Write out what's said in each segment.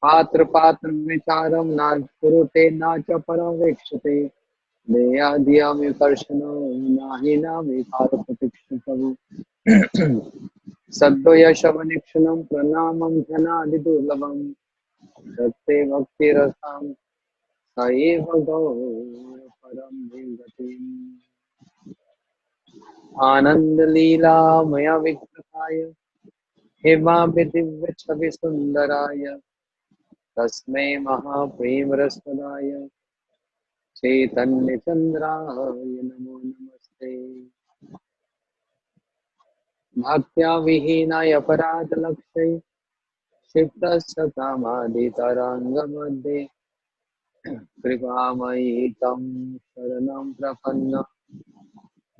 पात्र पात्र विचारम ना कुरुते ना च परवेक्षते देया दिया में कर्षणो नाही ना में कार प्रतीक्षितव्य सद्यो यशवनिक्षणं प्रणामं धनादि दुर्लभम सत्ते भक्ति रसाम स एव गौर परम गतिम् आनंद लीला मया विग्रहाय हेमाभि दिव्य छवि सुंदराय तस्मै महाप्रेमरसदाय चैतन्य चंद्राय नमो नमस्ते भक्त्या विहीनाय अपराध लक्ष्य क्षिप्तस्य कामादितराङ्गमध्ये कृपामयि तं शरणं प्रपन्न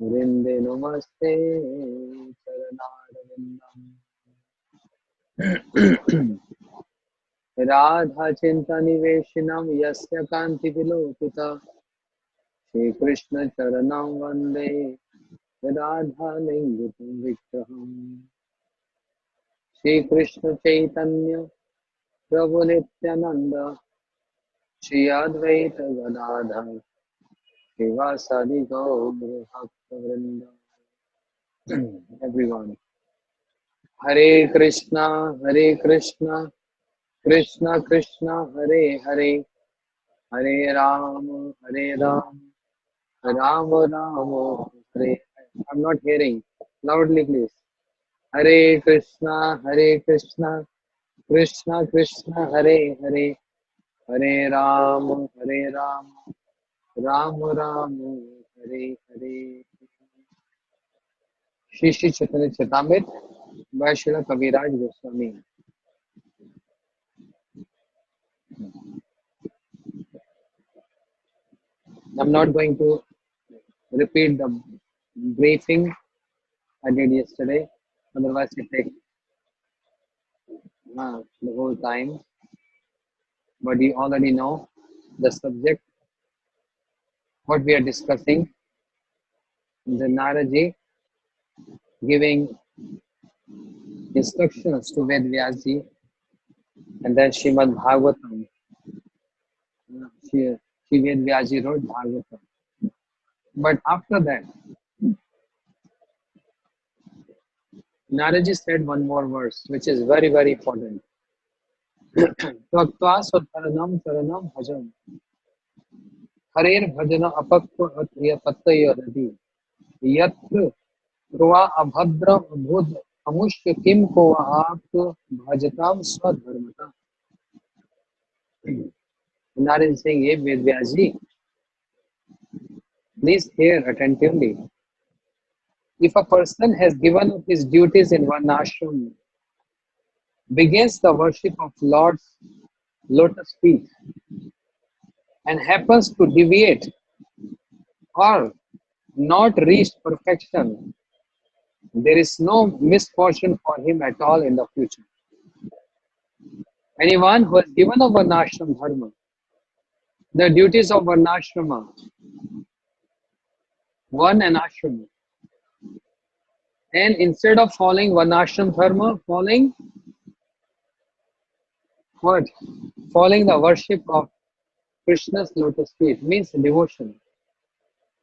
वृन्दे नमस्ते चरणारविन्दम् राधा चिंतनिवेशिनं यस्य कान्ति विलोकिता श्रीकृष्ण चरणं वन्दे राधा लिंगितं विग्रहम् श्रीकृष्ण चैतन्य प्रभु नित्यानंद श्री अद्वैत गदाधर श्रीवासादि गौर भक्तवृंद everyone Hare Krishna Krishna Krishna Hare Hare Hare Hare Rama Rama Rama Hare I am not hearing loudly please Hare Krishna Krishna Krishna Hare Hare Hare Rama Rama Rama Hare Hare Sri Sri Chaitanya Charitamrita by Srila Kaviraj Goswami. I'm not going to repeat the briefing I did yesterday, otherwise it takes the whole time. But you already know the subject, what we are discussing. The Naraji giving instructions to Ved Vyasji, and then Srimad Bhagavatam. She Ved Vyasji wrote Bhagavatam. But after that, Naraji said one more verse, which is very, very important. Tvakta sataranam taranam bhajan. हरेर भजन अपक्व पत्तयदि यत्र ध्रुवा अभद्र भूत अमुष्य किम को आप भजताम स्वधर्मता. Naren saying, "Hey Vedvyaji, please hear attentively. If a person has given up his duties in one ashram, begins the worship of Lord's lotus feet, and happens to deviate or not reach perfection, there is no misfortune for him at all in the future. Anyone who has given up Varnashram Dharma, the duties of Varnashrama, one an ashram, and instead of following Varnashram Dharma, following what? Following the worship of Krishna's lotus feet means devotion,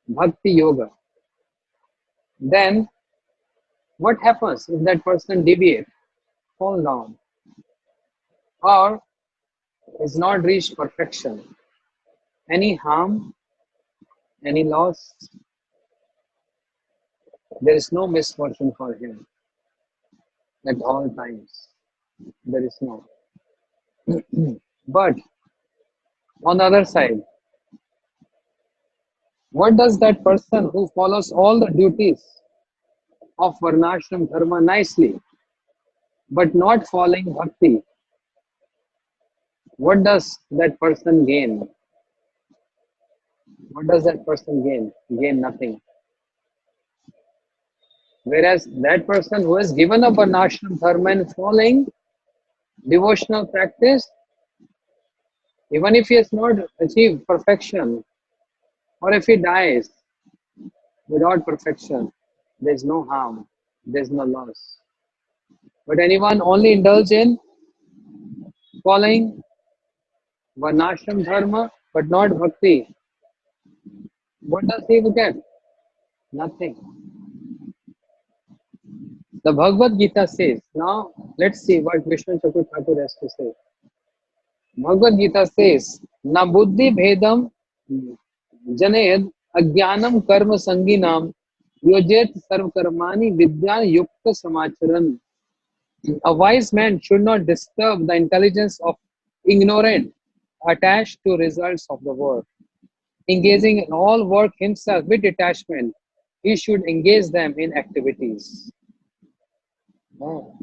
bhakti yoga. Then what happens if that person deviates, fall down, or has not reached perfection? Any harm, any loss, there is no misfortune for him at all times. There is no. But on the other side, what does that person who follows all the duties of Varnashram Dharma nicely, but not following Bhakti, what does that person gain? What does that person gain? Gain nothing. Whereas that person who has given up Varnashram Dharma and following devotional practice, even if he has not achieved perfection, or if he dies without perfection, there is no harm, there is no loss. But anyone only indulge in following Varnashram dharma, but not bhakti. What does he look at? Nothing. The Bhagavad Gita says, now let's see what Vishnu Chakur Thakur has to say. Bhagavad Gita says, Na buddhi bhedam janayad ajnanam karma sanginam yojet sarvakarmani vidyan yukta samacharan. A wise man should not disturb the intelligence of ignorant attached to results of the work. Engaging in all work himself with detachment, he should engage them in activities. Oh.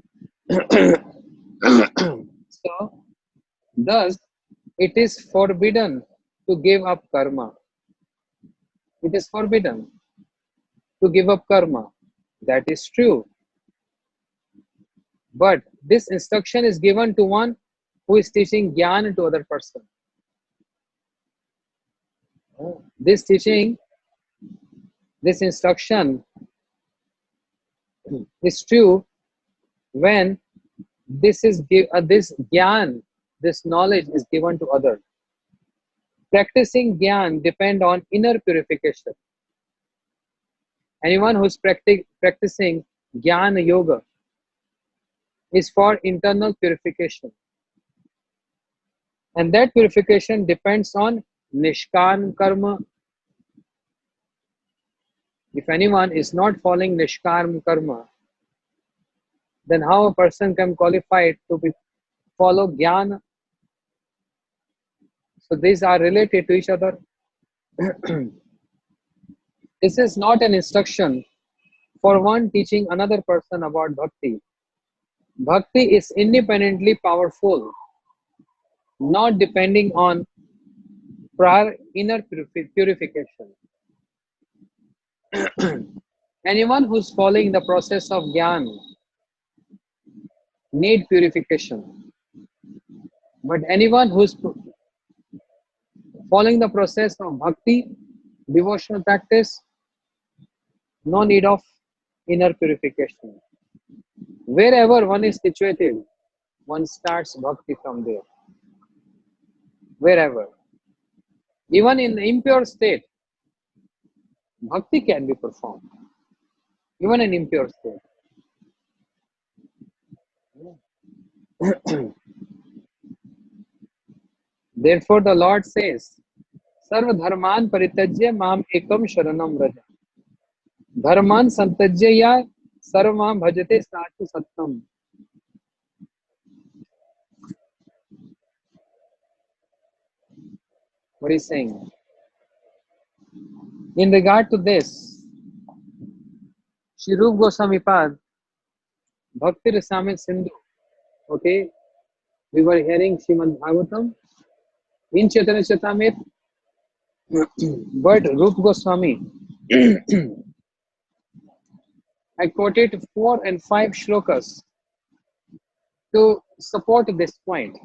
So, thus, it is forbidden to give up karma. It is forbidden to give up karma. That is true. But this instruction is given to one who is teaching jnana to other person. This teaching, this instruction is true when this gyan, this knowledge is given to others. Practicing gyan depend on inner purification. Anyone who's practicing jnana yoga is for internal purification. And that purification depends on nishkan karma. If anyone is not following nishkarm karma, then how a person can qualify to follow jnana? So these are related to each other. This is not an instruction for one teaching another person about bhakti. Bhakti is independently powerful, not depending on prior inner purification. Anyone who's following the process of jnana need purification. But anyone who's following the process of bhakti, devotional practice, no need of inner purification. Wherever one is situated, one starts bhakti from there. Wherever. Even in impure state, bhakti can be performed. Even in impure state. Therefore, the Lord says, Sarva dharman paritajya mam ekam sharanam raja. Dharman santajya ya sarvam bhajate satu sattam. What is saying? In regard to this, Shri Rupa Goswami Pad, Bhakti Rasamrita Sindhu, okay, we were hearing Srimad Bhagavatam in Chaitanya Charitamrita, but Rupa Goswami, I quoted 4 and 5 shlokas to support this point.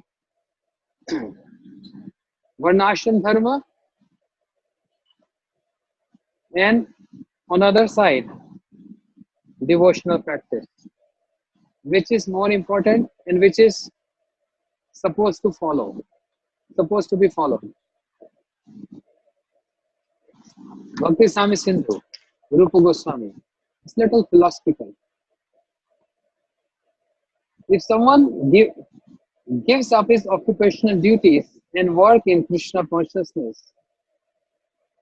Varnashram Dharma, and on the other side, devotional practice. Which is more important and which is supposed to supposed to be followed. Bhakti Sami Sindhu, Rupa Goswami. It's little philosophical. If someone gives up his occupational duties and work in Krishna consciousness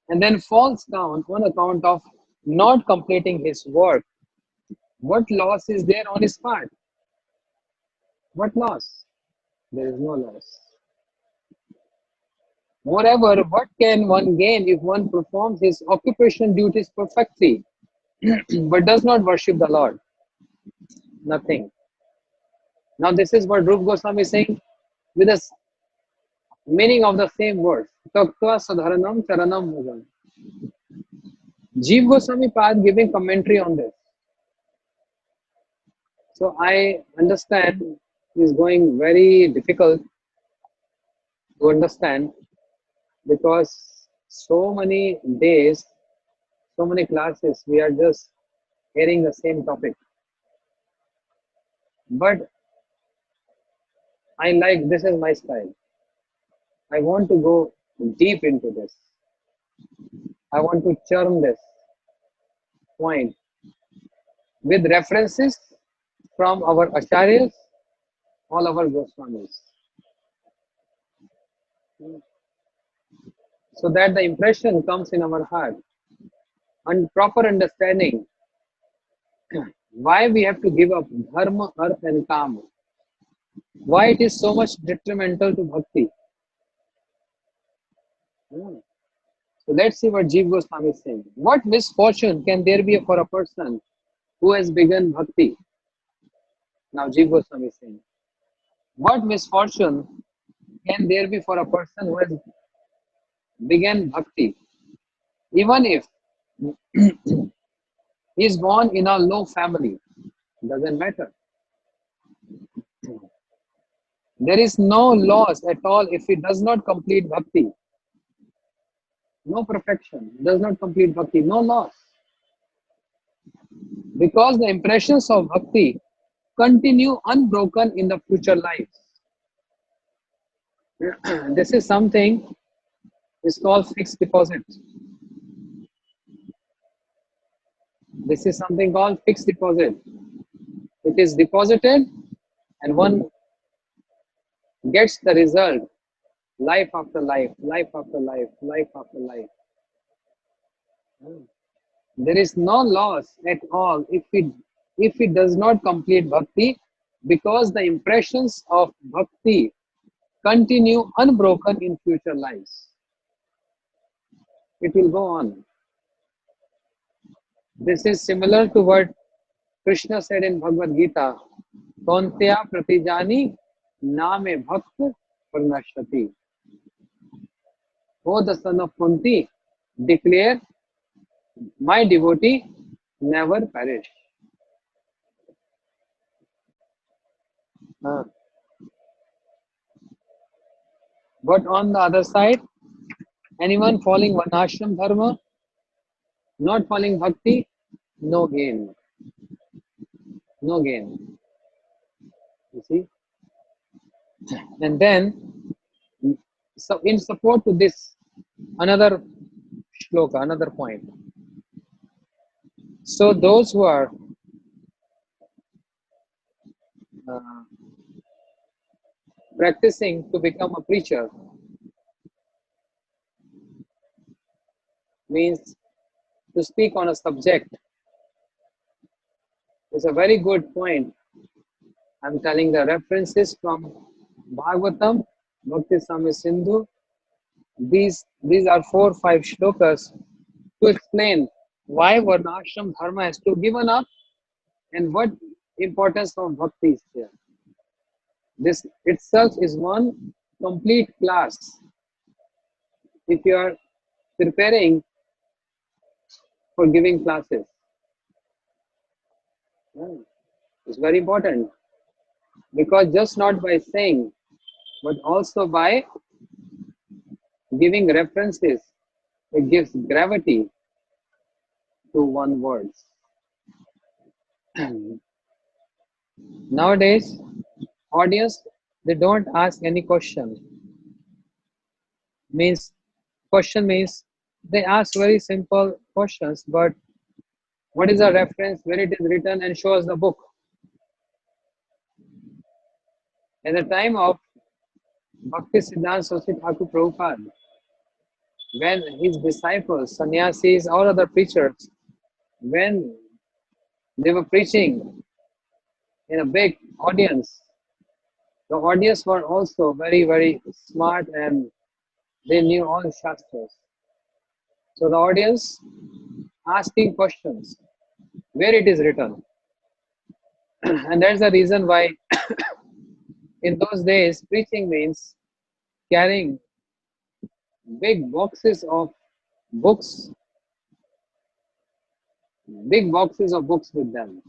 and then falls down on account of not completing his work, what loss is there on his part? What loss? There is no loss. Moreover, what can one gain if one performs his occupational duties perfectly but does not worship the Lord? Nothing. Now, this is what Rupa Goswami is saying with the meaning of the same words. Taktva sadharanam charanam bhajan. Jeev Goswami Pad giving commentary on this. So I understand is going very difficult to understand because so many days, so many classes, we are just hearing the same topic. But I like, this is my style. I want to go deep into this. I want to churn this point with references from our acharyas, all our Goswamis, so that the impression comes in our heart and proper understanding why we have to give up dharma, arth, and kama, why it is so much detrimental to bhakti. Hmm. So let's see what Jiva Goswami is saying. What misfortune can there be for a person who has begun bhakti? Now Jiva Goswami is saying, what misfortune can there be for a person who has begun bhakti, even if he is born in a low family? Doesn't matter. There is no loss at all if he does not complete bhakti. No perfection, does not complete bhakti, no loss. Because the impressions of bhakti continue unbroken in the future lives. This is something is called fixed deposit. This is something called fixed deposit. It is deposited and one gets the result life after life, life after life, life after life. There is no loss at all if it does not complete bhakti, because the impressions of bhakti continue unbroken in future lives. It will go on. This is similar to what Krishna said in Bhagavad Gita, Kaunteya pratijani name bhakt pranashati. O the son of Kunti, declare my devotee never perish. Uh, but on the other side, anyone following Varnashram Dharma, not following Bhakti, no gain. No gain. You see? And then, so in support to this, another shloka, another point. So those who are uh, practicing to become a preacher, means to speak on a subject, is a very good point. I'm telling the references from Bhagavatam, Bhakti Sami Sindhu. These are 4 or 5 shlokas to explain why Varnashram Dharma has to be given up and what importance of bhakti is there. This itself is one complete class. If you are preparing for giving classes, it's very important, because just not by saying, but also by giving references, it gives gravity to one words. Nowadays, audience, they don't ask any question. Question means they ask very simple questions, but what is the reference, where it is written, and show us the book. At the time of Bhakti Siddhanta Saraswati Thakur Prabhupada, when his disciples, sannyasis, or other preachers, when they were preaching in a big audience, the audience were also very, very smart and they knew all Shastras. So the audience asking questions, where it is written. And that's the reason why in those days preaching means carrying big boxes of books, big boxes of books with them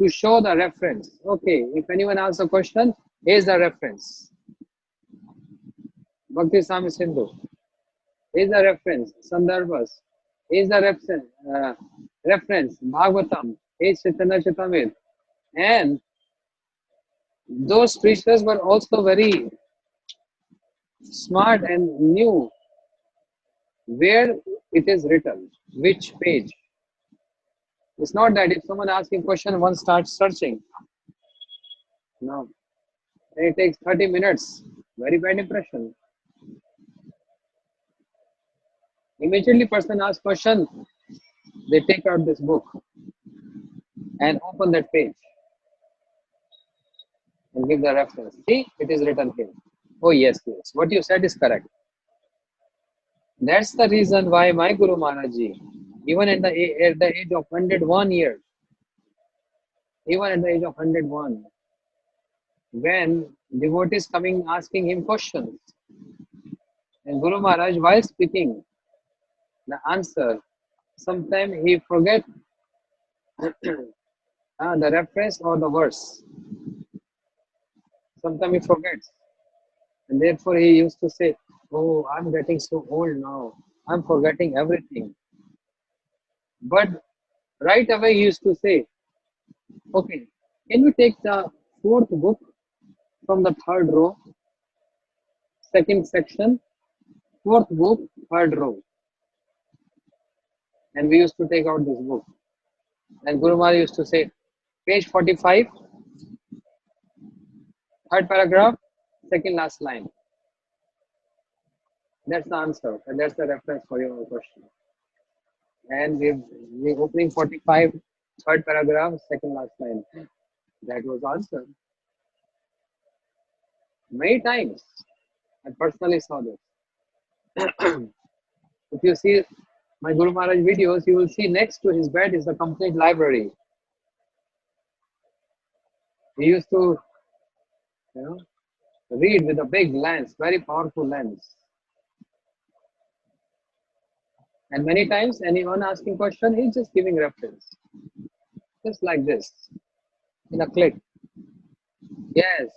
to show the reference. Okay, if anyone asks a question, here's the reference. Bhakti Sami Sindhu. Here's the reference. Sandarbhas. Here's the reference. Bhagavatam. Here's Chaitanya Charitamrita. And those preachers were also very smart and knew where it is written, which page. It's not that if someone asks a question, one starts searching. No, it takes 30 minutes. Very bad impression. Immediately person asks question, they take out this book and open that page and give the reference. See, it is written here. Oh yes, yes. What you said is correct. That's the reason why my Guru Maharaj Ji, even at the age of 101 years, even at the age of 101, when devotees coming asking him questions, and Guru Maharaj, while speaking the answer, sometimes he forget the reference or the verse. Sometimes he forgets. And therefore he used to say, oh, I'm getting so old now. I'm forgetting everything. But right away he used to say, okay, can you take the fourth book from the third row, second section, fourth book, third row. And we used to take out this book. And Guru Maharaj used to say, page 45, third paragraph, second last line. That's the answer. And that's the reference for your question. And we opening 45, third paragraph, second last line. That was answered. Many times. I personally saw this. If you see my Guru Maharaj videos, you will see next to his bed is a complete library. He used to, you know, read with a big lens, very powerful lens. And many times, anyone asking question, he's just giving reference, just like this, in a click. Yes,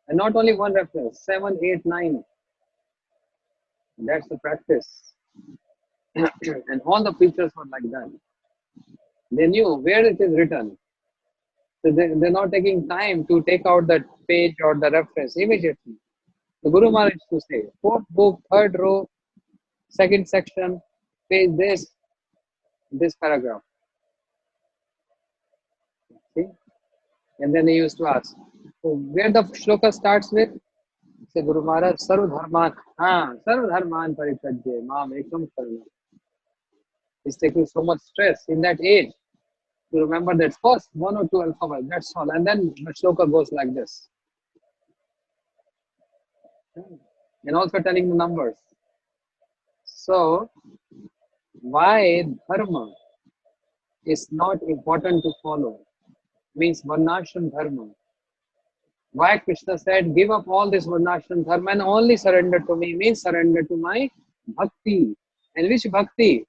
and not only one reference, 7, 8, 9. That's the practice. And all the preachers were like that. They knew where it is written. So they're not taking time to take out that page or the reference immediately. The Guru Maharaj used to say, fourth book, third row, second section, page this paragraph. See? And then he used to ask, so where the shloka starts with? Say Guru Maharaj, Sarva Dharman, Sarva Dharman Parityajya, Mam Ekam Sarva. He's taking so much stress in that age to remember that first one or two alphabets, that's all. And then the shloka goes like this. And also telling the numbers. So, why dharma is not important to follow? Means varnashram dharma. Why Krishna said, give up all this varnashram dharma and only surrender to me, means surrender to my bhakti. And which bhakti?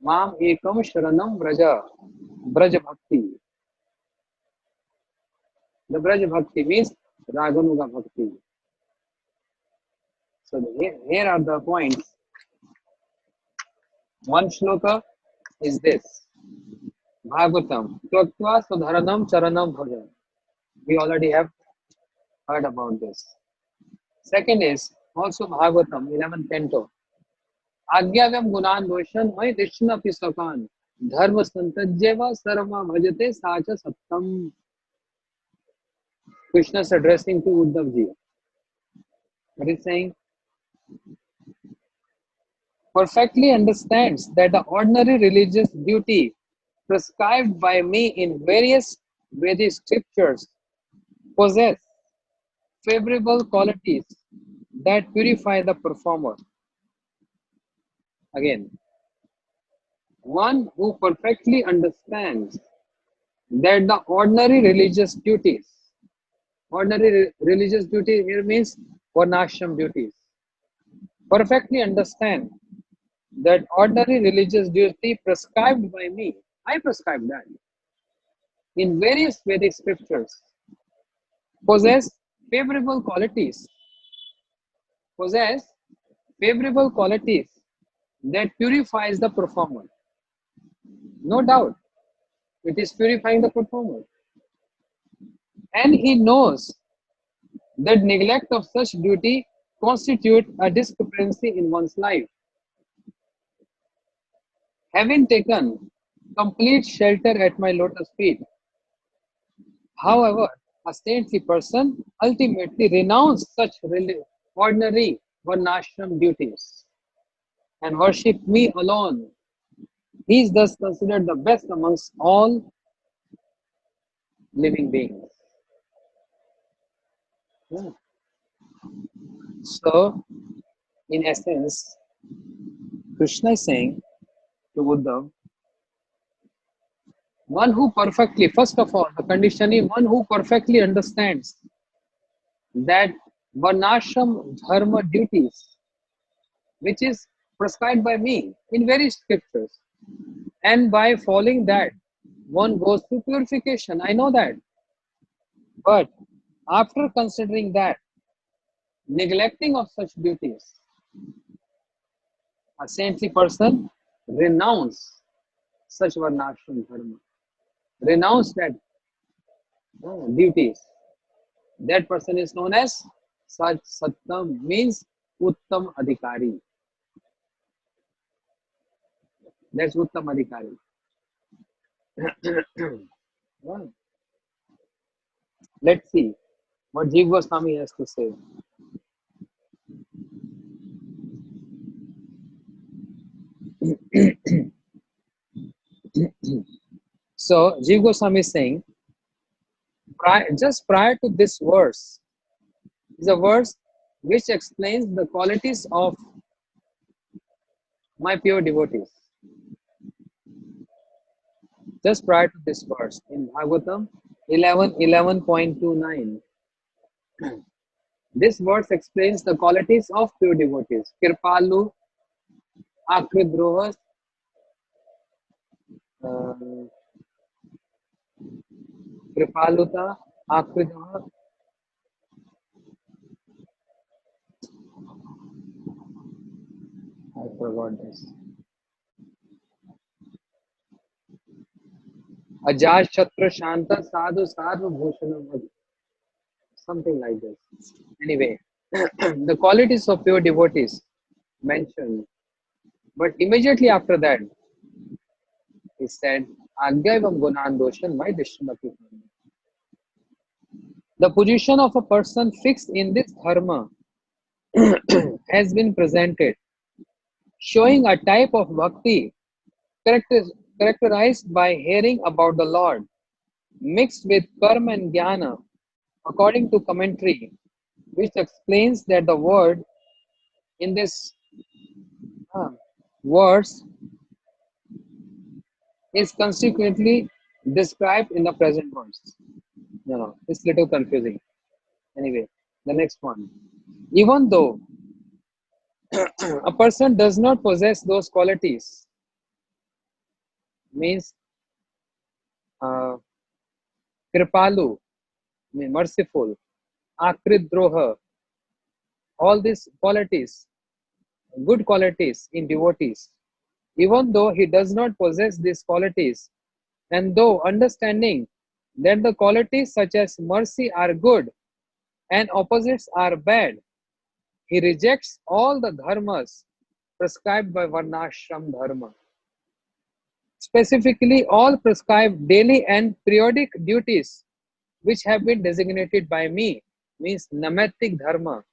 Mam ekam sharanam vraja. Braja bhakti. The Braja bhakti means Raganuga bhakti. So here are the points. One shloka is this. Bhagavatam. Tyaktva sudharanam charanam bhajan. We already have heard about this. Second is also Bhagavatam, 11th canto. Agyavyam gunan doshan may Krishna pisakan. Dharma santajyeva sarva bhajate sacha sattam. Krishna is addressing to Uddhav ji. What is saying? Perfectly understands that the ordinary religious duty prescribed by me in various Vedic scriptures possess favorable qualities that purify the performer. Again, one who perfectly understands that the ordinary religious duty here means varnashram duties, perfectly understand that ordinary religious duty prescribed by me, I prescribe that, in various Vedic scriptures, possess favorable qualities, possess favorable qualities that purifies the performer. No doubt, it is purifying the performer. And he knows that neglect of such duty constitute a discrepancy in one's life. Having taken complete shelter at my lotus feet, however, a saintly person ultimately renounced such ordinary varnashram duties and worship me alone. He is thus considered the best amongst all living beings. Yeah. So, in essence, Krishna is saying to Uddhav, one who perfectly, first of all, the condition is one who perfectly understands that varnashram dharma duties, which is prescribed by me in various scriptures, and by following that, one goes through purification. I know that. But after considering that, neglecting of such duties, a saintly person renounce such varnashram dharma, renounce that duties. That person is known as Sat Sattam, means Uttam Adhikari. That's Uttam Adhikari. Well, let's see what Jiva Goswami has to say. So, Jiva Goswami is saying, just prior to this verse, is a verse which explains the qualities of my pure devotees. Just prior to this verse in Bhagavatam 11.29, this verse explains the qualities of pure devotees. Kirpalu, Akridroha, Kripaluta, Akridroha, I forgot this. Ajaj Chatra Shanta Sadhu Sarva Bhushanam, something like this. Anyway, the qualities of pure devotees mentioned, but immediately after that, he said, Agyaivam Gunan Doshan, my Dishmati. The position of a person fixed in this dharma has been presented, showing a type of bhakti characterized by hearing about the Lord, mixed with karma and jnana, according to commentary, which explains that the word in this verse is consequently described in the present verse. No, it's little confusing. Anyway, the next one. Even though a person does not possess those qualities, means uh, kripalu, mean merciful, akridroha, all these qualities, good qualities in devotees, even though he does not possess these qualities, and though understanding that the qualities such as mercy are good and opposites are bad, he rejects all the dharmas prescribed by Varnashram Dharma. Specifically, all prescribed daily and periodic duties which have been designated by me, means Namatic Dharma.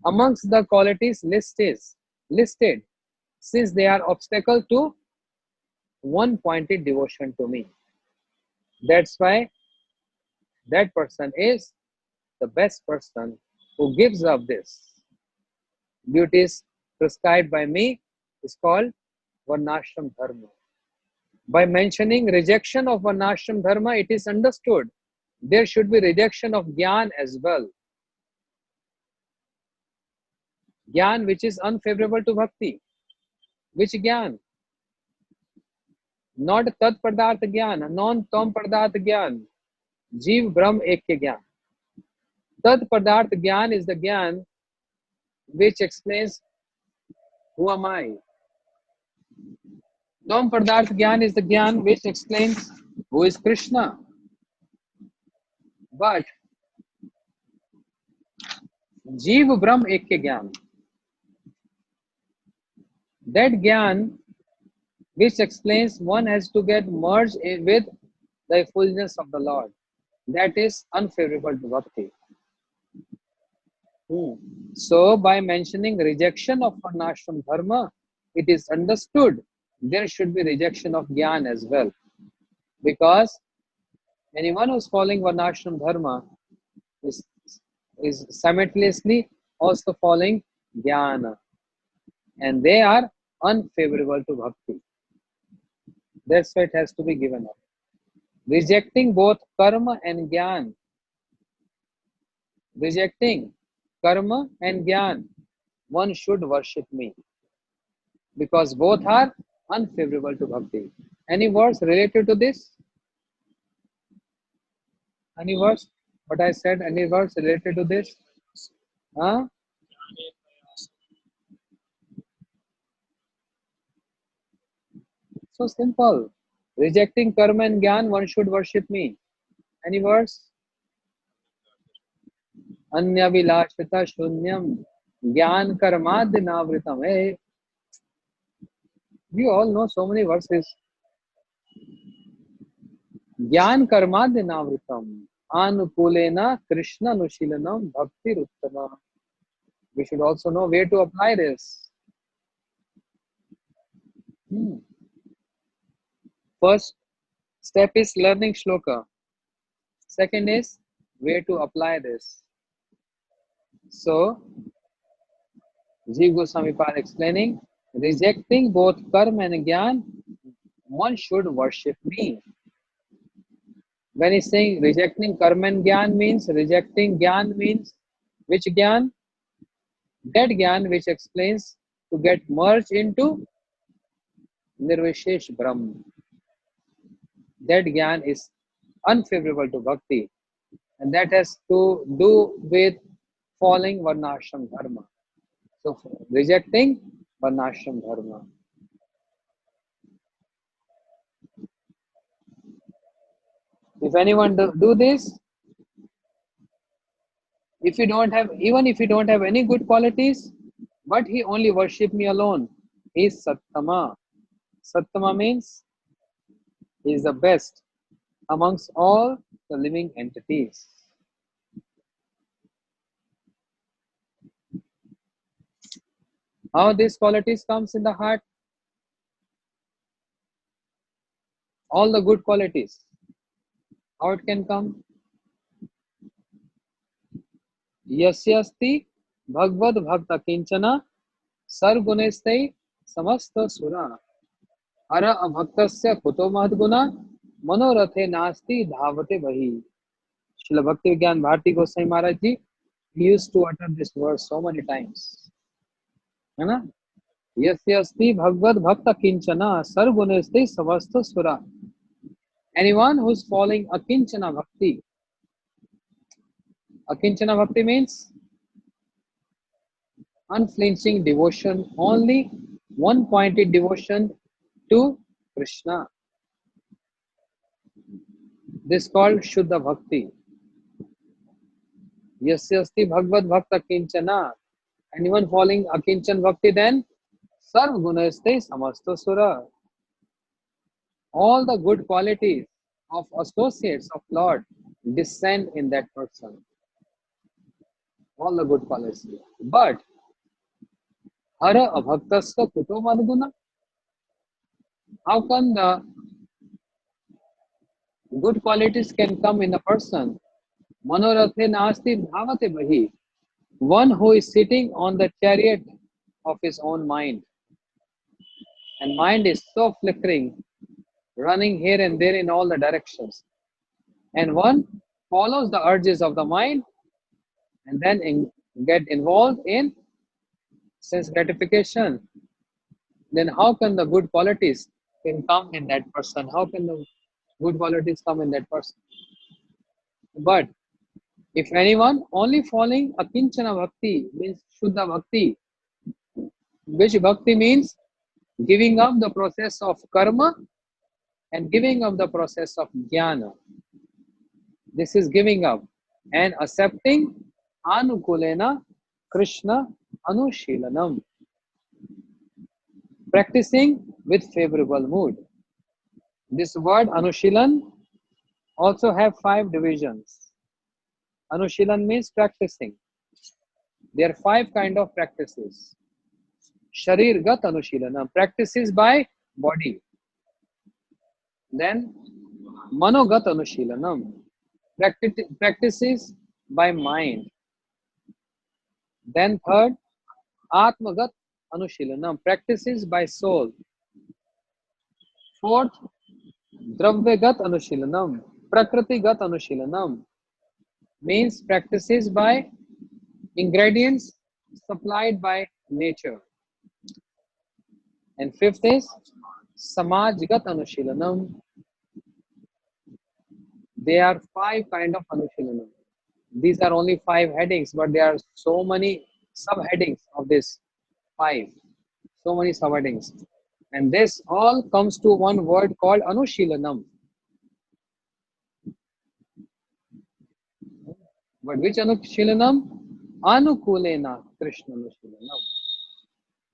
Amongst the qualities listed, since they are obstacle to one pointed devotion to me. That's why that person is the best person who gives up this duties prescribed by me is called Varnashram Dharma. By mentioning rejection of Varnashram Dharma, it is understood there should be rejection of Gyan as well. Gyan which is unfavorable to Bhakti. Which Gyan? Not Tat Pardarth Gyan, non-Tam Pardarth Gyan. Jeev Brahm Ekya Gyan. Tat Pardarth Gyan is the Gyan which explains who am I. Tam Pardarth Gyan is the Gyan which explains who is Krishna. But Jeev Brahm Ekya Gyan. That Gyan which explains one has to get merged with the fullness of the Lord. That is unfavorable to bhakti. So, by mentioning rejection of varnashram dharma, it is understood there should be rejection of gyan as well. Because anyone who is following varnashram dharma is, is simultaneously also following jnana, and they are unfavorable to bhakti. That's why it has to be given up. Rejecting both karma and gyan, rejecting karma and gyan, one should worship me because both are unfavorable to bhakti. Any words related to this? Any words? What I said, any words related to this? Huh? So simple. Rejecting karma and gyan, one should worship me. Any words? Anya vilashita shunyam gyan karmadya navritam. Hey, you all know so many verses. Gyan karmadya navritam. Anukulena Krishna nushilanam bhakti ruttama. We should also know where to apply this. Hmm. First step is learning shloka. Second is where to apply this. So, Jiva Goswami Pad explaining, rejecting both karma and gyan, one should worship me. When he's saying rejecting karma and gyan means, rejecting gyan means which gyan? That gyan which explains to get merged into Nirvishesh Brahm. That gyan is unfavorable to bhakti, and that has to do with following varnashram dharma. So rejecting varnashram dharma. If anyone do this, if you don't have, even if you don't have any good qualities, but he only worship me alone, he is Sattama. Sattama means he is the best amongst all the living entities. How these qualities comes in the heart? All the good qualities. How it can come? Yasyasti bhagavad bhakta kinchana sargunestai samasta sura hara abhaktasya kuto mahadguna मनोरथे नास्ति धावते वही. Srila Bhakti Vigyan Bharati Goswami Maharaj Ji, he used to utter this verse so many times. है ना? यस्य अस्ति भगवद भक्त किंचना सर्वगुणस्ते समस्त सुरा. Anyone who's following akinchana bhakti. Akinchana bhakti means unflinching devotion, only one-pointed devotion to Krishna. This is called Shuddha Bhakti. Yasya asti bhagavad bhakta kinchana. Anyone following akinchan bhakti, then sarv gunaste samasta sura. All the good qualities of associates of Lord descend in that person. All the good qualities. But hara abhaktasya kuto madguna. How come the good qualities can come in a person? Manorathe nasti bhavate bahi. One who is sitting on the chariot of his own mind. And mind is so flickering, running here and there in all the directions. And one follows the urges of the mind and then get involved in sense gratification. Then how can the good qualities can come in that person? How can the good qualities come in that person? But if anyone only following akinchana bhakti means shuddha bhakti, which bhakti means giving up the process of karma and giving up the process of jnana. This is giving up and accepting anukulena Krishna Anushilanam. Practicing with favorable mood. This word Anushilan also have 5 divisions. Anushilan means practicing. There are 5 kind of practices. Sharirgat Anushilanam, practices by body. Then Manogat Anushilanam, practices by mind. Then third, Atmagat Anushilanam, practices by soul. Fourth, Dravyagat Anushilanam, Prakritigat Anushilanam, means practices by ingredients supplied by nature. And fifth is Samajgat Anushilanam. There are 5 kind of Anushilanam. These are only 5 headings, but there are so many subheadings of this 5. So many subheadings. And this all comes to one word called Anushilanam. But which Anushilanam? Anukulena Krishna Anushilanam.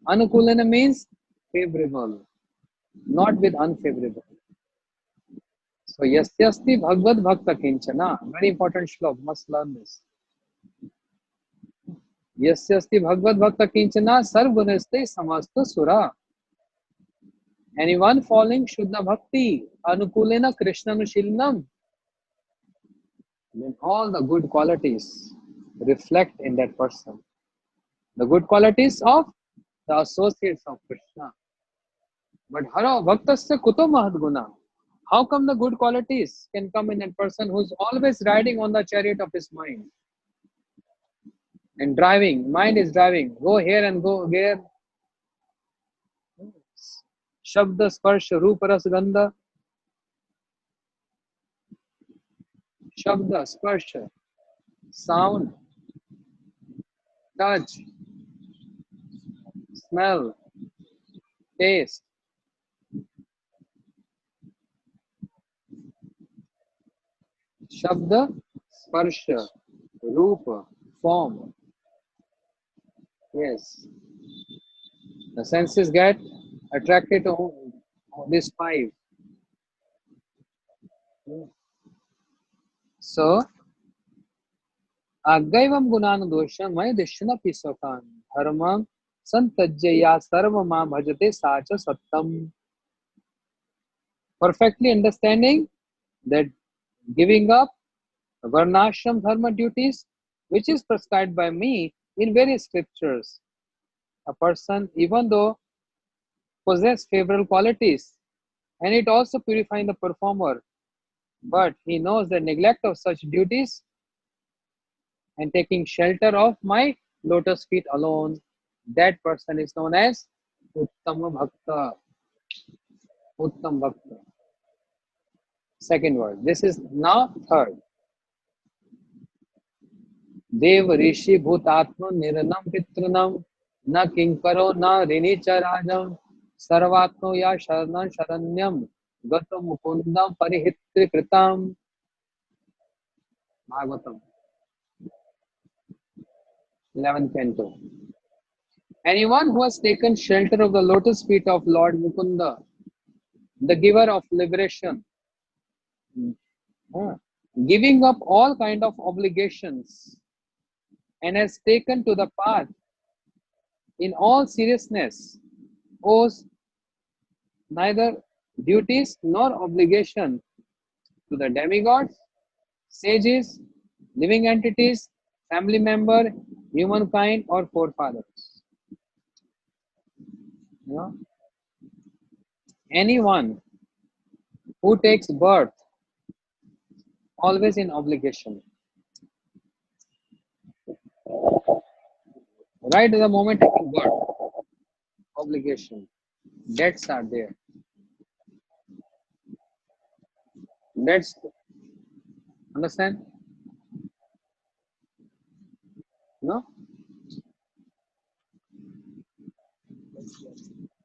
Anukulena means favorable, not with unfavorable. So Yasyasti Bhagavad Bhakta Kinchana. Very important shlok, must learn this. Yasyasti Bhagavad Bhakta Kinchana Sarvguneste Samastu Sura. Anyone following Shuddha Bhakti, Anukulena Krishna Anushilanam, then all the good qualities reflect in that person. The good qualities of the associates of Krishna. But Hara Bhaktasya Kuto Mahadguna. How come the good qualities can come in a person who's always riding on the chariot of his mind and driving? Mind is driving. Go here and go there. Shabda, Sparsha, Rupa, Ras, Gandha. Shabda, Sparsha, sound, touch, smell, taste. Shabda, Sparsha, Rupa, form. Yes. The senses get attracted to these 5. So, Agaivam Gunana Dosha, my Dishana Pisokan, Dharmam, Santajaya Sarvama Bhajate Sacha Sattam. Perfectly understanding that giving up Varnashram Dharma duties, which is prescribed by me in various scriptures. A person, even though possess favorable qualities, and it also purifying the performer, but he knows the neglect of such duties and taking shelter of my lotus feet alone, that person is known as Uttama Bhakta. Uttam Bhakta. Second word. This is now third. Dev Rishi Bhutatma Niranam Pitranam Na Kinkaro Na Rinicha Rajam Sarvatmo Ya Sharanam Sharanyam Gatam Mukundam Parihitri Kritam. Bhagavatam 11th canto. Anyone who has taken shelter of the lotus feet of Lord Mukunda, the giver of liberation, giving up all kind of obligations, and has taken to the path in all seriousness, owes neither duties nor obligation to the demigods, sages, living entities, family member, humankind, or forefathers. You know, anyone who takes birth always in obligation. Right at the moment taking birth, obligation, debts are there. Debts, understand? No?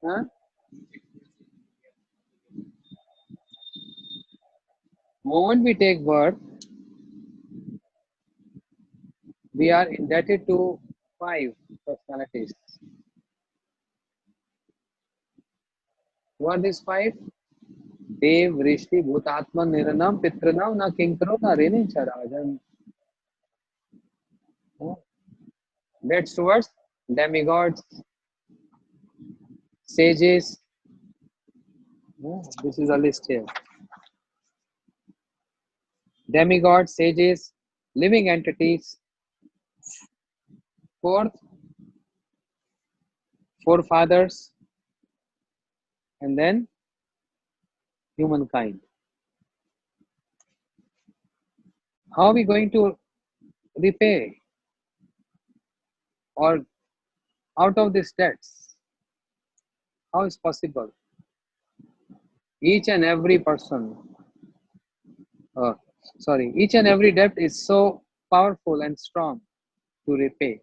Huh? Moment we take birth, we are indebted to 5 personalities. Who are these 5? Dev, Rishi, Bhutatman, Niranam, Pitranam, Na Kinkaro, Na Rini Charajan. That's towards demigods, sages. This is a list here. Demigods, sages, living entities. Fourth, forefathers, and then humankind. How are we going to repay or out of these debts? How is possible? Each and every person, uh, each and every debt is so powerful and strong to repay.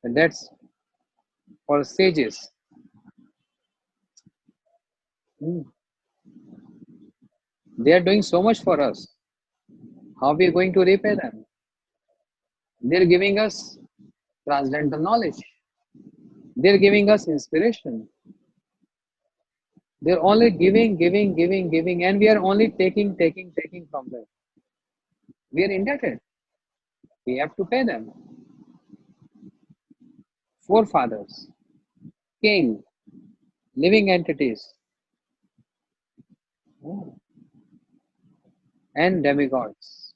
And that's for sages. They are doing so much for us. How are we going to repay them? They're giving us transcendental knowledge. They're giving us inspiration. They're only giving, and we are only taking from them. We are indebted. We have to pay them. Forefathers, king, living entities, and demigods.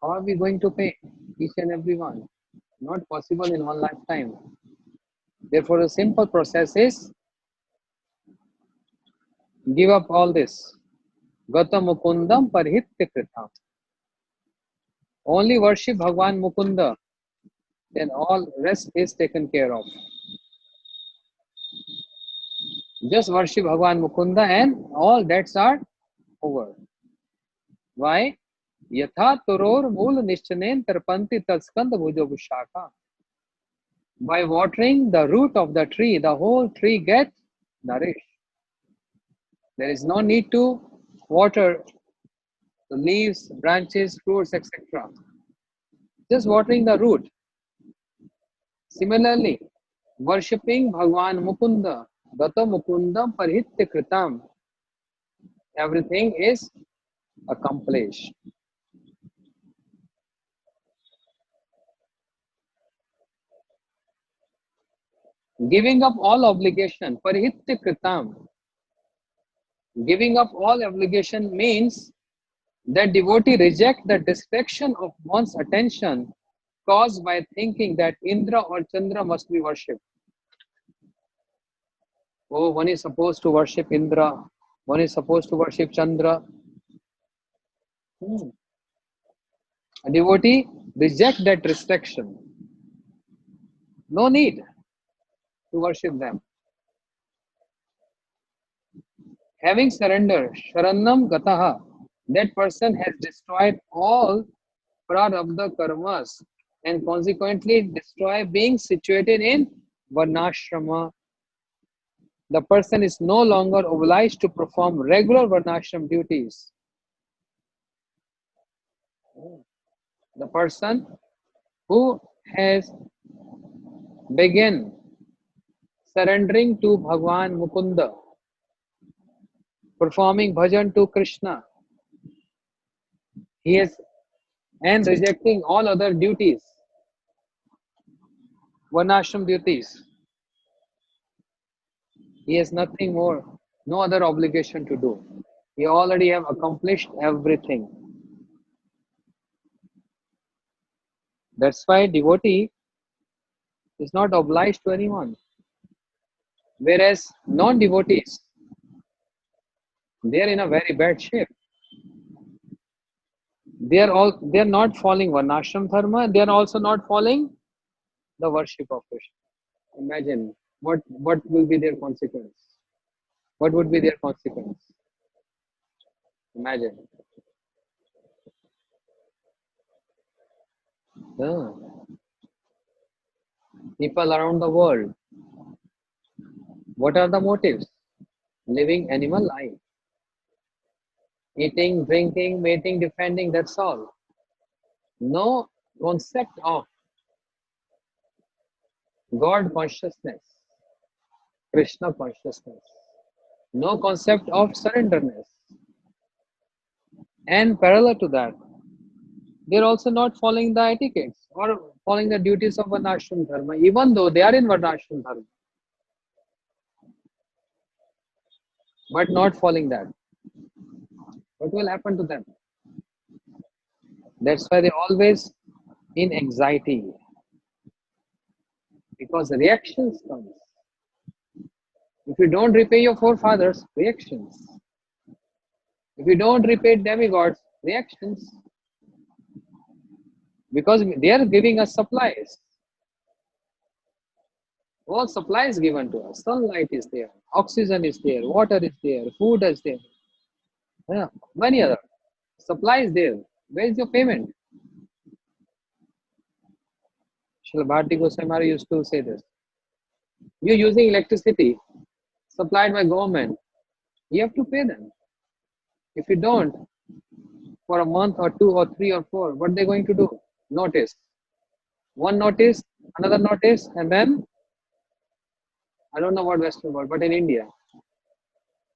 How are we going to pay each and every one? Not possible in one lifetime. Therefore, the simple process is give up all this. Gata Mukundam Parhitya Kritam. Only worship Bhagwan Mukunda, then all rest is taken care of. Just worship Bhagwan Mukunda and all debts are over. Why? Yatha Turor Mool Nishchanen Tarpanti Tatskand Bhujo Bushaka. By watering the root of the tree, the whole tree gets nourished. There is no need to water the leaves, branches, fruits, etc. Just watering the root. Similarly, worshipping Bhagwan Mukunda, Gata Mukundam Parhitya Kritam, everything is accomplished. Giving up all obligation, Parhitya Kritam. Giving up all obligation means that devotee reject the distraction of one's attention caused by thinking that Indra or Chandra must be worshipped. Oh, one is supposed to worship Indra, one is supposed to worship Chandra. A devotee reject that restriction. No need to worship them. Having surrendered, Sharanam Gataha, that person has destroyed all prarabdha karmas and consequently destroy being situated in Varnashrama. The person is no longer obliged to perform regular Varnashram duties. The person who has begun surrendering to Bhagwan Mukunda, performing bhajan to Krishna, he is and rejecting all other duties, Varnashram duties. He has nothing more, no other obligation to do. He already have accomplished everything. That's why devotee is not obliged to anyone. Whereas non-devotees, they are in a very bad shape. They are not following Varnashram dharma. They are also not following the worship of Krishna. Imagine what will be their consequence. What would be their consequence? Imagine. Yeah. People around the world, what are the motives? Living animal life. Eating, drinking, mating, defending, that's all. No concept of God consciousness, Krishna consciousness, no concept of surrenderness. And parallel to that, they're also not following the etiquettes or following the duties of Varnashram Dharma, even though they are in Varnashram Dharma, but not following that. What will happen to them? That's why they're always in anxiety because reactions come. If you don't repay your forefathers, reactions. If you don't repay demigods, reactions. Because they are giving us supplies. All supplies given to us. Sunlight is there, oxygen is there, water is there, food is there. Yeah, many other supplies there. Where is your payment? Srila Bharati Goswami used to say this. You're using electricity supplied by government. You have to pay them. If you don't, for a month or two or three or four, what they're going to do? Notice. One notice, another notice, and then I don't know what Western world, but in India,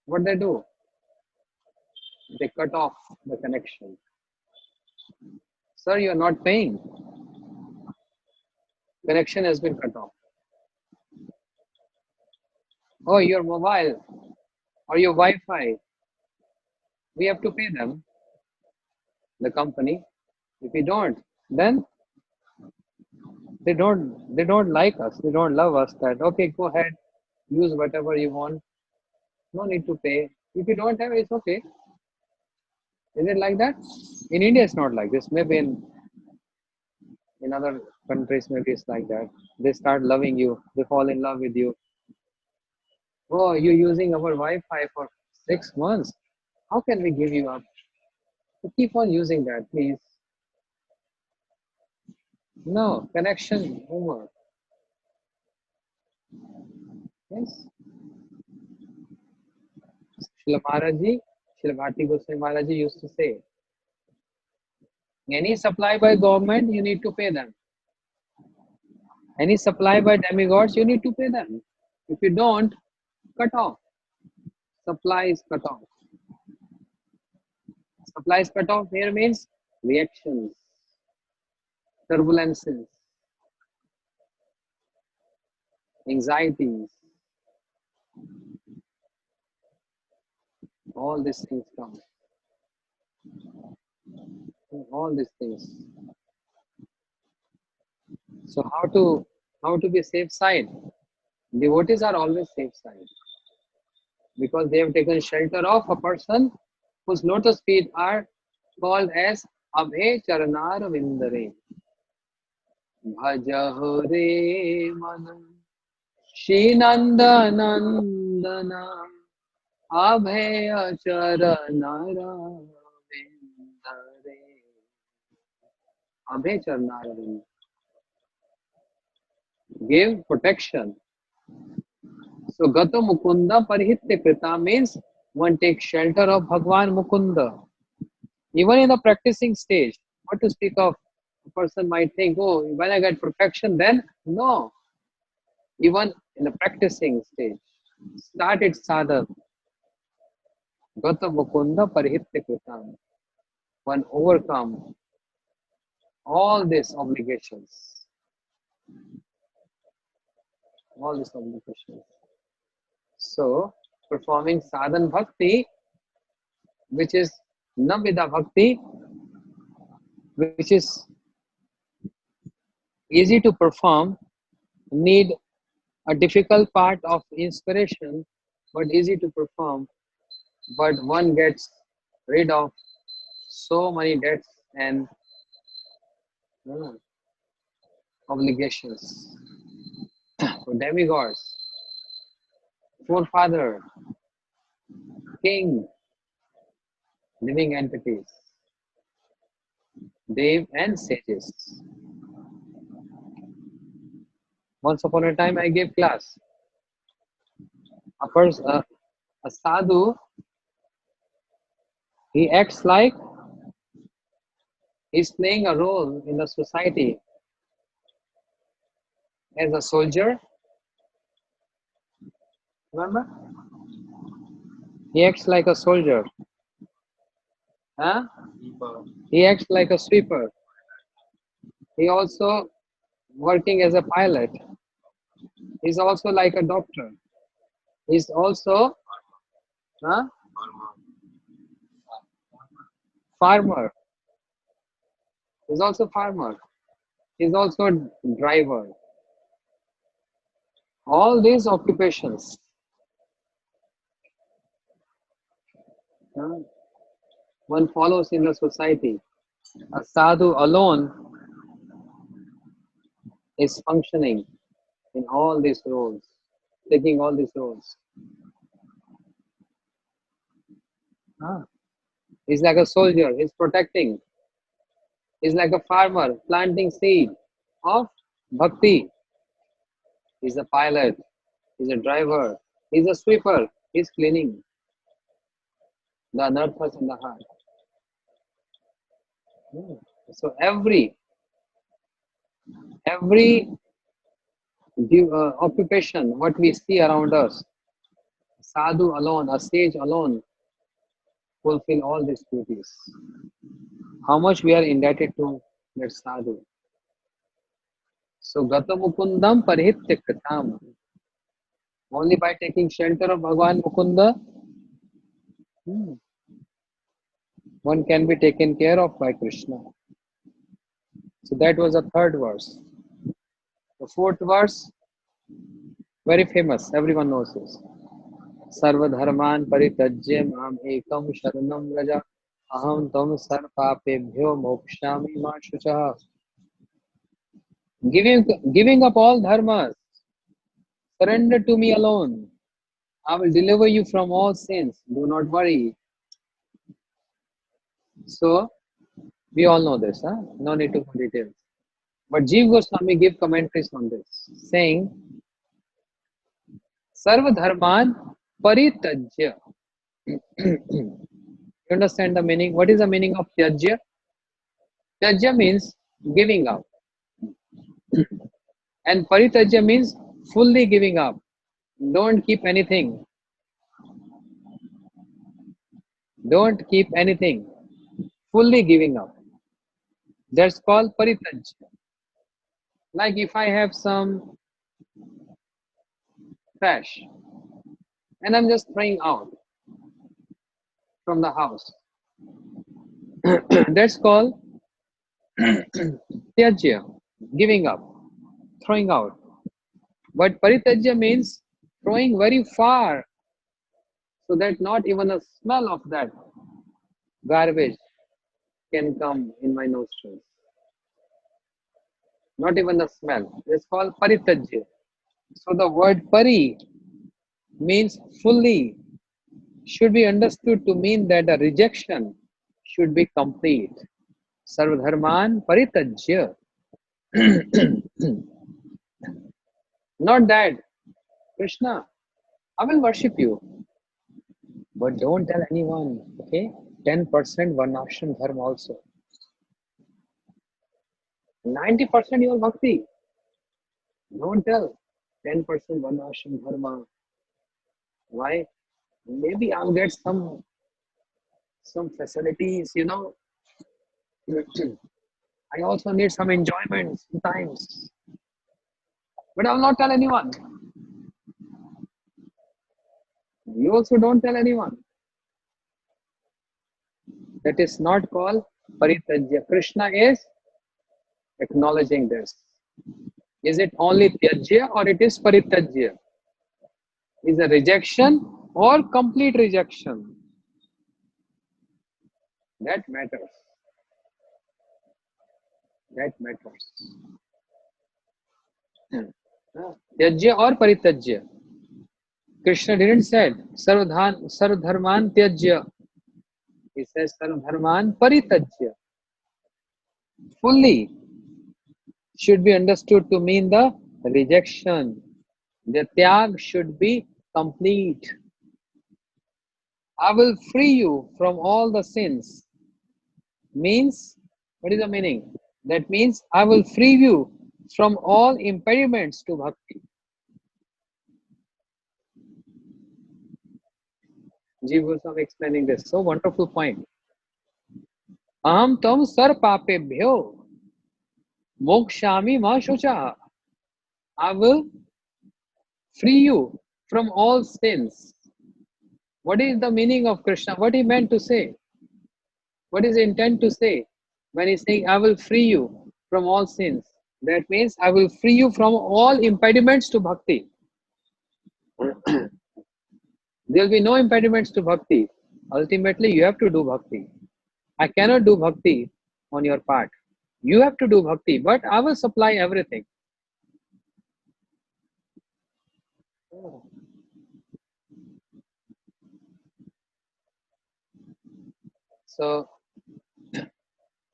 what they do? They cut off the connection. Sir, you're not paying. Connection has been cut off. Oh, your mobile or your Wi-Fi, we have to pay them, the company. If we don't, then they don't like us. They don't love us. That okay, go ahead, use whatever you want. No need to pay. If you don't have, it's okay. Is it like that? In India, it's not like this. Maybe in other countries, maybe it's like that. They start loving you. They fall in love with you. Oh, you're using our Wi-Fi for 6 months. How can we give you up? So keep on using that, please. No, connection over. Yes. Srila Maharaji, Srila Bharati Goswami Maharaji used to say, any supply by government, you need to pay them. Any supply by demigods, you need to pay them. If you don't, cut off. Supply is cut off. Supply is cut off here means reactions, turbulences, anxieties. All these things come. All these things. So how to be safe side? Devotees are always safe side because they have taken shelter of a person whose lotus feet are called as Abhe Charanar Vindare. Bhajaho re man Shinanda Nandana Abhe Charanara Vindare. Abhe Charanara Vindare. Give protection. So Gato Mukunda Parihitya Krita means one takes shelter of Bhagwan Mukunda. Even in the practicing stage, what to speak of, a person might think, oh, when I get perfection, then no. Even in the practicing stage, start it sadhana. Gata Mukunda Parihitya Kritam. One overcome all these obligations. All these obligations. So, performing sadhan bhakti, which is Navida bhakti, which is easy to perform, need a difficult part of inspiration, but easy to perform. But one gets rid of so many debts and uh, obligations. So demigods, forefather, king, living entities, Dev and sages. Once upon a time, I gave class. A sadhu, he acts like he's playing a role in the society. as a soldier. Remember? He acts like a soldier. Huh? He acts like a sweeper. He also working as a pilot. He's also like a doctor. He's also huh? Farmer. He's also farmer. He's also driver. All these occupations, huh, one follows in the society. A sadhu alone is functioning in all these roles, taking all these roles. Huh? He's like a soldier. He's protecting. He's like a farmer planting seed of bhakti. He's a pilot. He's a driver. He's a sweeper. He's cleaning the anarthas in the heart. Hmm. So every occupation, what we see around us, sadhu alone, a sage alone, fulfill all these duties. How much we are indebted to that sadhu. So Gata Mukundam Parihitya Katham. Only by taking shelter of Bhagavan Mukunda, hmm, one can be taken care of by Krishna. So that was the third verse. The fourth verse, very famous, everyone knows this. Sarvadharman Paritajya Mam Ekam Sharanam Raja Aham Tam Sarpapebhyo Mokshami Ma Shucha. Giving up all dharmas, surrender to me alone. I will deliver you from all sins. Do not worry. So we all know this, huh? No need to go details. But Jeev Goswami give commentaries on this, saying, Sarva Dharman Paritajya. You understand the meaning? What is the meaning of Tyajya? Tyajya means giving up. And Paritajya means fully giving up. Don't keep anything. Don't keep anything. Fully giving up. That's called Paritajya. Like if I have some trash and I'm just throwing out from the house, that's called Tyajya, giving up, throwing out. But Paritajya means throwing very far so that not even a smell of that garbage can come in my nostrils. Not even the smell. It's called Paritajya. So the word Pari means fully, should be understood to mean that the rejection should be complete. Sarvadharman Paritajya. Not that, Krishna, I will worship you, but don't tell anyone, okay? 10% Varnashram Dharma also. 90% your bhakti. Don't tell. 10% Varnashram Dharma. Why? Maybe I'll get some facilities, you know. I also need some enjoyment sometimes. But I will not tell anyone. You also don't tell anyone. That is not called Paritajya. Krishna is acknowledging this. Is it only Tyajya or it is Paritajya? Is a rejection or complete rejection? That matters. That matters. Tyajya or Paritajya? Krishna didn't say Sarvadharman Tyajya. He says Sarvadharman Paritajya. Fully should be understood to mean the rejection. The tyag should be complete. I will free you from all the sins. Means, what is the meaning? That means I will free you from all impediments to bhakti. Jiva Goswami explaining this. So wonderful point. Aham tam sar papebhyo mokshami ma shucha. I will free you from all sins. What is the meaning of Krishna? What he meant to say? What is the intent to say when he's saying, I will free you from all sins? That means I will free you from all impediments to bhakti. There will be no impediments to bhakti. Ultimately, you have to do bhakti. I cannot do bhakti on your part. You have to do bhakti, but I will supply everything. So,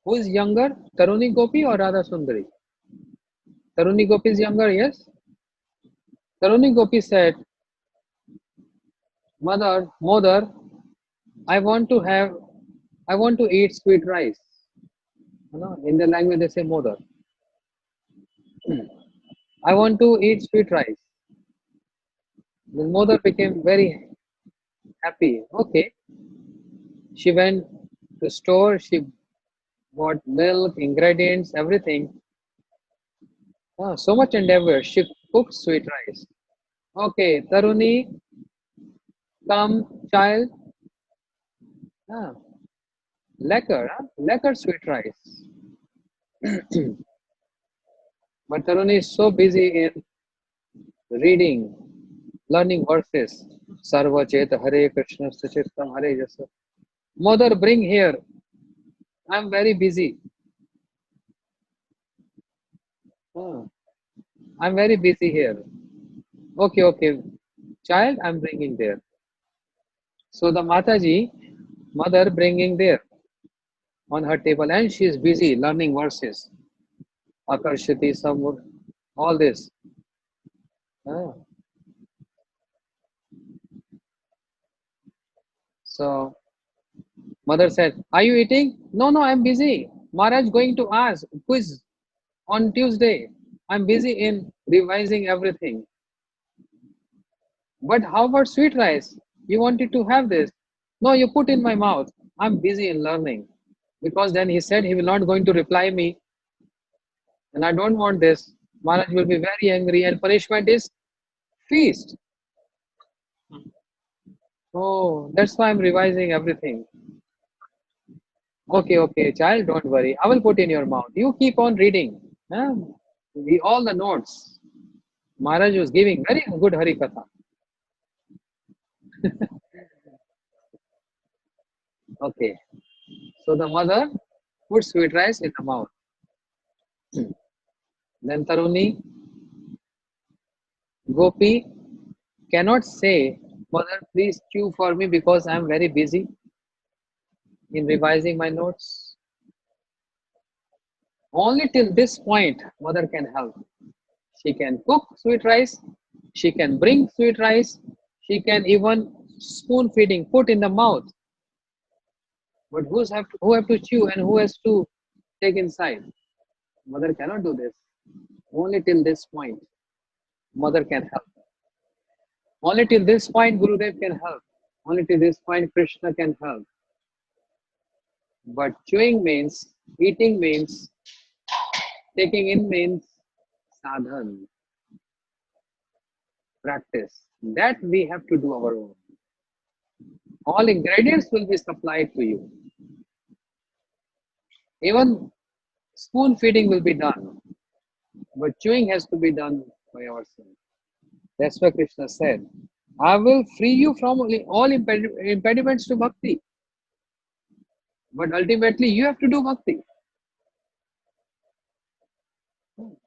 who is younger, Taruni Gopi or Radha Sundari? Taruni Gopi is younger, yes? Taruni Gopi said, Mother, I want to have, I want to eat sweet rice. You know, in the language they say mother. I want to eat sweet rice. The mother became very happy. Okay, she went to store. She bought milk, ingredients, everything. Oh, so much endeavor. She cooked sweet rice. Okay, Taruni, come, child. Ah, lekker, huh? Lekker sweet rice. But Taruni is so busy in reading, learning verses. Sarva Chet Hare Krishna Sachittam Hare Jasa. Mother, bring here. I'm very busy. Ah, I'm very busy here. Okay, okay. Child, I'm bringing there. So the Mataji, mother bringing there on her table and she is busy learning verses. Akarshati, Samur, all this. Ah. So mother said, are you eating? No, no, I'm busy. Maharaj going to ask quiz on Tuesday. I'm busy in revising everything. But how about sweet rice? You wanted to have this. No, you put in my mouth. I'm busy in learning. Because then he said he will not going to reply me. And I don't want this. Maharaj will be very angry and punishment is feast. Oh, that's why I'm revising everything. Okay, okay, child, don't worry. I will put in your mouth. You keep on reading. Huh? All the notes. Maharaj was giving very good Hari Katha. Okay. So the mother put sweet rice in the mouth. Then Taruni, Gopi cannot say, Mother, please chew for me because I am very busy in revising my notes. Only till this point, mother can help. She can cook sweet rice, she can bring sweet rice, she can even spoon feeding, put in the mouth. But who have to chew and who has to take inside? Mother cannot do this. Only till this point, mother can help. Only till this point, Gurudev can help. Only till this point, Krishna can help. But chewing means, eating means, taking in means sadhan, practice. That we have to do our own. All ingredients will be supplied to you. Even spoon feeding will be done, but chewing has to be done by ourselves. That's why Krishna said, I will free you from all impediments to bhakti. But ultimately, you have to do bhakti.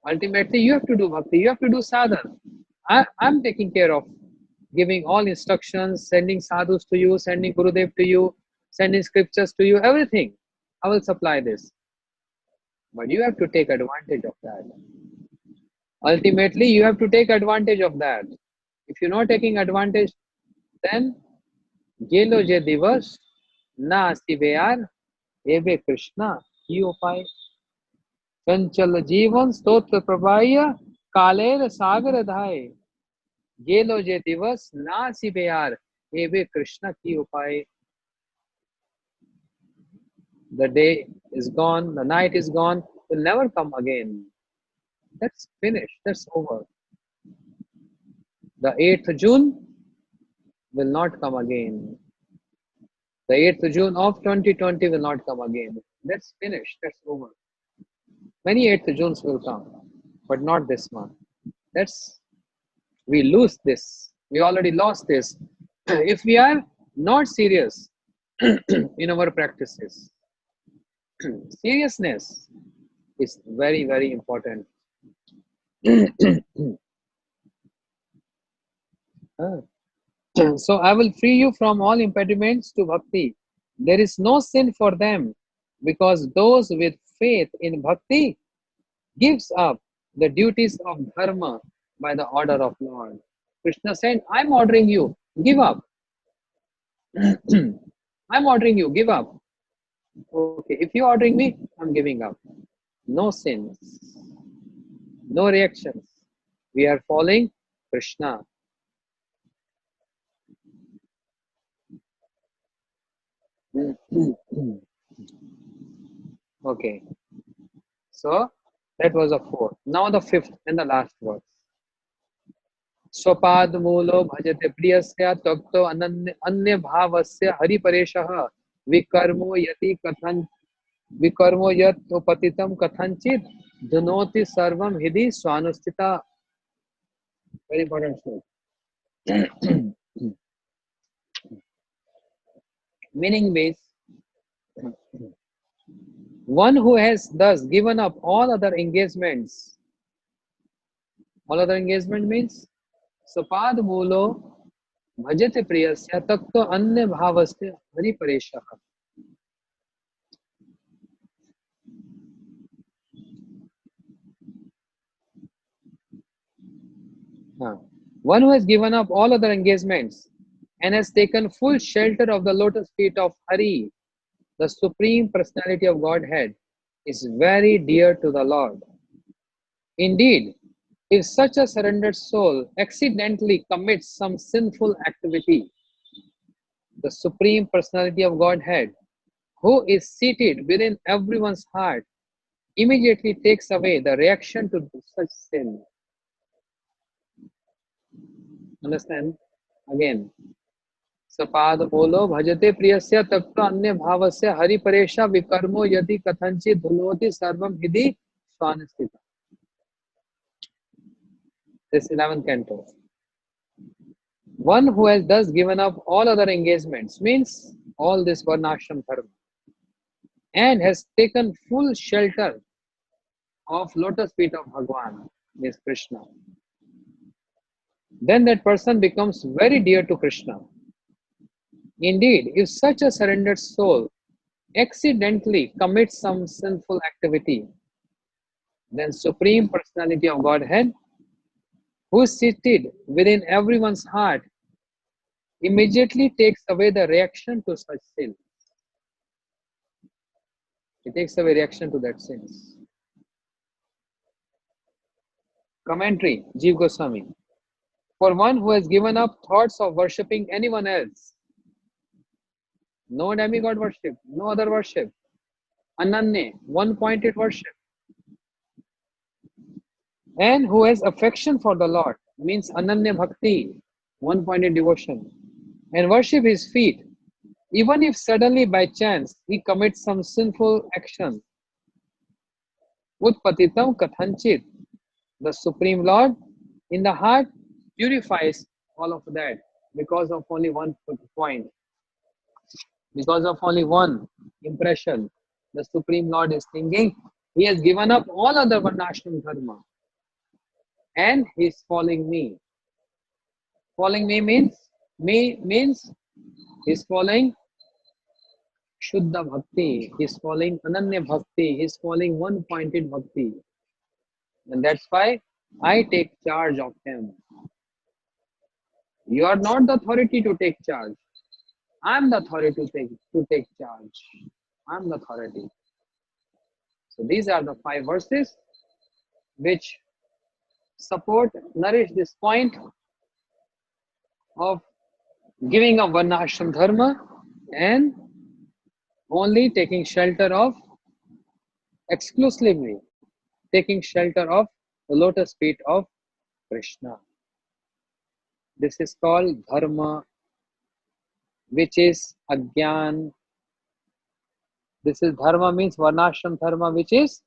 Ultimately, you have to do bhakti. You have to do sadhana. I'm taking care of giving all instructions, sending sadhus to you, sending Gurudev to you, sending scriptures to you, everything. I will supply this. But you have to take advantage of that. Ultimately, you have to take advantage of that. If you're not taking advantage, then gelo je divas na asive yaar ebe Krishna ki upay. चंचल जीवन स्तोत्र प्रभाय कालेर सागर धाय गेलो जे दिवस नासी बेयार एवे कृष्ण की उपाय. The day is gone, the night is gone, will never come again. That's finished, that's over. The 8th June will not come again. The 8th June of 2020 will not come again. That's finished, that's over. Many 8th Junes will come, but not this one. That's, we lose this. We already lost this. If we are not serious in our practices, seriousness is very, very important. Ah. So I will free you from all impediments to bhakti. There is no sin for them, because those with faith in bhakti gives up the duties of dharma by the order of Lord. Krishna said, I'm ordering you, give up. I'm ordering you, give up. Okay, if you're ordering me, I'm giving up. No sins, no reactions. We are following Krishna. Okay, so that was a fourth. Now the fifth and the last verse. स्वपाद मूलो भजते प्रियस्य तत्तो अन्य भावस्य हरिपरेशः विकर्मो यति कथन विकर्मो यत् उपतितं कथंचित धुनोति सर्वं हृदि स्वानुस्थिता. Very important sloka. Meaning means one who has thus given up all other engagements. All other engagement means स्वपाद मूलो भजते प्रियस्य तत्तो अन्य भावस्य हरिपरेशः. One who has given up all other engagements and has taken full shelter of the lotus feet of Hari, the Supreme Personality of Godhead, is very dear to the Lord. Indeed, if such a surrendered soul accidentally commits some sinful activity, the Supreme Personality of Godhead, who is seated within everyone's heart, immediately takes away the reaction to such sin. Understand? Again. सपाद बोलो भजते प्रियस्य तत्व अन्य भावस्य हरिपरेशा विकर्मो यदि कथंचित धुनोति सर्वम हृदि स्वानुस्थित. This 11th canto. One who has thus given up all other engagements, means all this varnashram dharma, and has taken full shelter of lotus feet of Bhagwan, means Krishna, then that person becomes very dear to Krishna. Indeed, if such a surrendered soul accidentally commits some sinful activity, then Supreme Personality of Godhead, who is seated within everyone's heart, immediately takes away the reaction to such sin. He takes away reaction to that sins. Commentary, Jeev Goswami. For one who has given up thoughts of worshipping anyone else, no demigod worship, no other worship, Ananya, one-pointed worship, and who has affection for the Lord, means Ananya Bhakti, one-pointed devotion, and worship his feet, even if suddenly by chance he commits some sinful action, Utpatitam Kathanchit, the Supreme Lord in the heart purifies all of that because of only one point, because of only one impression. The Supreme Lord is thinking, he has given up all other Varnashram Dharma and he is following me. Following me means he is following Shuddha Bhakti, he is following Ananya Bhakti, he is following one-pointed Bhakti. And that's why I take charge of him. You are not the authority to take charge. I am the authority to take charge. I am the authority. So these are the 5 verses which support, nourish this point of giving up Varnashram Dharma and only taking shelter of, exclusively taking shelter of the lotus feet of Krishna. This is called Dharma, which is Agyan. This is Dharma means Varnashram Dharma, which is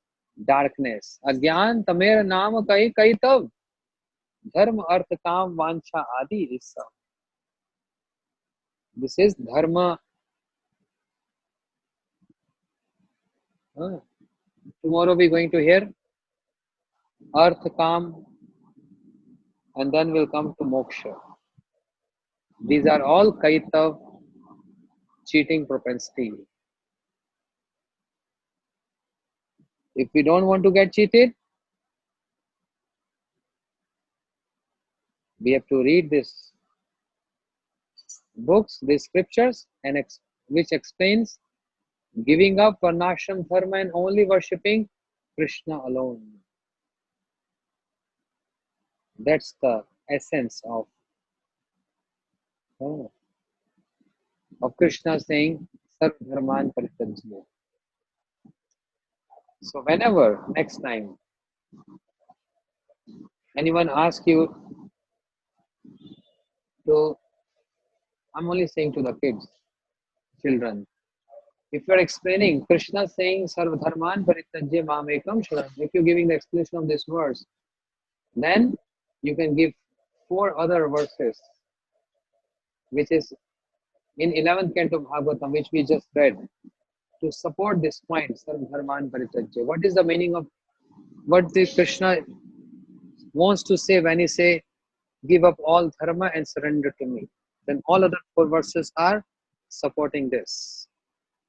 darkness. Agyan Tamer Naam Kai Kai Tav. Dharma Arth Kam Vancha Adi is सब. This is Dharma. Tomorrow we are going to hear Arth Kam and then we'll come to Moksha. These are all Kaitav, cheating propensity. If we don't want to get cheated, we have to read this books, these scriptures, and which explains giving up Varnashram Dharma and only worshipping Krishna alone. That's the essence of Krishna saying Sarv Dharman Parityajya. So whenever next time anyone asks you to, I'm only saying to the kids, children, if you're explaining Krishna saying Sarv Dharman Parityajya Mamekam Sharanam, if you're giving the explanation of this verse, then you can give 4 other verses, which is in 11th canto Bhagavatam, which we just read, to support this point, Sarv Dharman Parityajya. What is the meaning of what this Krishna wants to say when he say, give up all dharma and surrender to me? Then all other 4 verses are supporting this.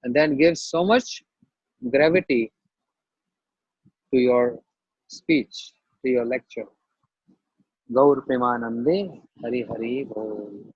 And then gives so much gravity to your speech, to your lecture. Gaur Premanande Hari Hari Bol.